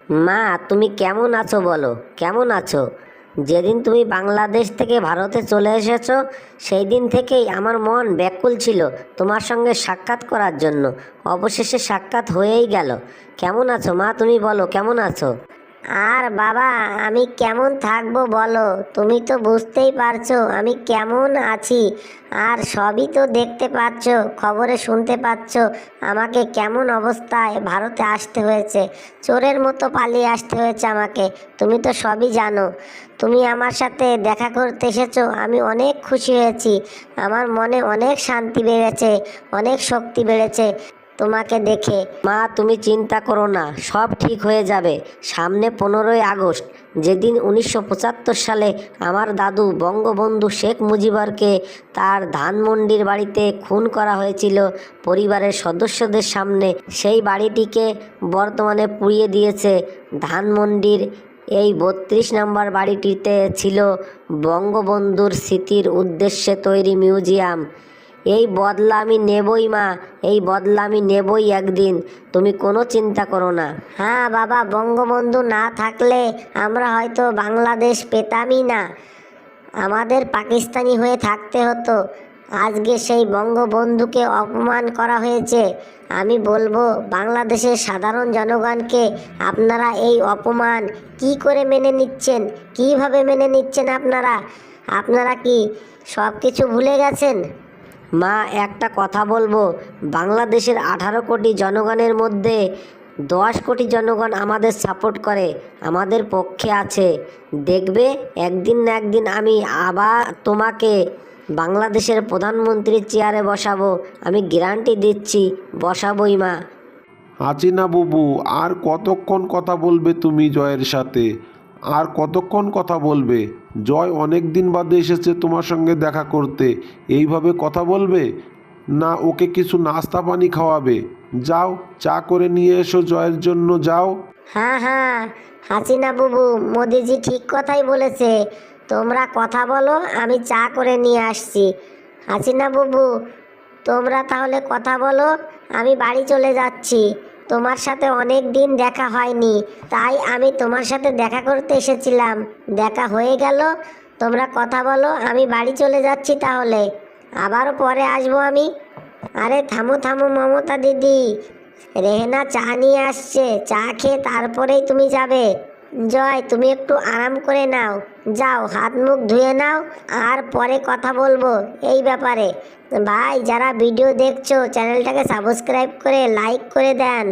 মা, তুমি কেমন আছো বলো, কেমন আছো? যেদিন তুমি বাংলাদেশ থেকে ভারতে চলে এসেছো, সেই দিন থেকেই আমার মন ব্যাকুল ছিল তোমার সঙ্গে সাক্ষাৎ করার জন্য। অবশেষে সাক্ষাৎ হয়েই গেল। কেমন আছো মা, তুমি বলো কেমন আছো? আর বাবা, আমি কেমন থাকবো বলো? তুমি তো বুঝতেই পারছো আমি কেমন আছি। আর সবই তো দেখতে পাচ্ছ, খবরে শুনতে পাচ্ছ আমাকে কেমন অবস্থায় ভারতে আসতে হয়েছে। চোরের মতো পালিয়ে আসতে হয়েছে আমাকে। তুমি তো সবই জানো। তুমি আমার সাথে দেখা করতে এসেছো, আমি অনেক খুশি হয়েছি। আমার মনে অনেক শান্তি বেড়েছে, অনেক শক্তি বেড়েছে তোমাকে দেখে। মা, তুমি চিন্তা করো না, সব ঠিক হয়ে যাবে। সামনে 15ই আগস্ট, যেদিন 1975 সালে আমার দাদু বঙ্গবন্ধু শেখ মুজিবরকে তার ধানমন্ডির বাড়িতে খুন করা হয়েছিল পরিবারের সদস্যদের সামনে, সেই বাড়িটিকে বর্তমানে পুড়িয়ে দিয়েছে। ধানমন্ডির এই 32 নম্বর বাড়িটিতে ছিল বঙ্গবন্ধুর স্মৃতির উদ্দেশ্যে তৈরি মিউজিয়াম। এই বদলা আমি নেবই মা, এই বদলা আমি নেবই একদিন। তুমি কোনো চিন্তা করো না। হ্যাঁ বাবা, বঙ্গবন্ধু না থাকলে আমরা হয়তো বাংলাদেশ পেতামই না, আমাদের পাকিস্তানি হয়ে থাকতে হতো। আজকে সেই বঙ্গবন্ধুকে অপমান করা হয়েছে। আমি বলবো বাংলাদেশের সাধারণ জনগণকে, আপনারা এই অপমান কি করে মেনে নিচ্ছেন? কিভাবে মেনে নিচ্ছেন আপনারা? আপনারা কি সব কিছু ভুলে গেছেন? মা, একটা কথা বলবো, বাংলাদেশের 18 কোটি জনগণের মধ্যে 10 কোটি জনগণ আমাদের সাপোর্ট করে, আমাদের পক্ষে আছে। দেখবে একদিন না একদিন আমি আবার তোমাকে বাংলাদেশের প্রধানমন্ত্রীর চেয়ারে বসাবো। আমি গ্যারান্টি দিচ্ছি, বসাবোই মা। হাসিনা বুবু, আর কতক্ষণ কথা বলবে তুমি জয়ের সাথে? আর কতক্ষণ কথা বলবে? জয় অনেক দিন বাদে এসেছে তোমার সঙ্গে দেখা করতে, এইভাবে কথা বলবে না? ওকে কিছু নাস্তা পানি খাওয়াবে। যাও, চা করে নিয়ে এসো জয়ের জন্য, যাও। হ্যাঁ হ্যাঁ, হাসিনা বুবু, মোদিজি ঠিক কথাই বলেছে। তোমরা কথা বলো, আমি চা করে নিয়ে আসছি। হাসিনা বুবু, তোমরা তাহলে কথা বলো, আমি বাড়ি চলে যাচ্ছি। তোমার সাথে অনেক দিন দেখা হয়নি, তাই আমি তোমার সাথে দেখা করতে এসেছিলাম। দেখা হয়ে গেল। তোমরা কথা বলো, আমি বাড়ি চলে যাচ্ছি তাহলে। আবারও পরে আসবো আমি। আরে থামো থামো মমতা দিদি, রেহেনা চা নিয়ে আসছে, চা খেয়ে তারপরেই তুমি যাবে। জয়, তুমি একটু আরাম করে নাও, যাও হাত মুখ ধুয়ে নাও, আর পরে কথা বলবো এই ব্যাপারে। ভাই, যারা ভিডিও দেখছো চ্যানেলটাকে সাবস্ক্রাইব করে লাইক করে দেন।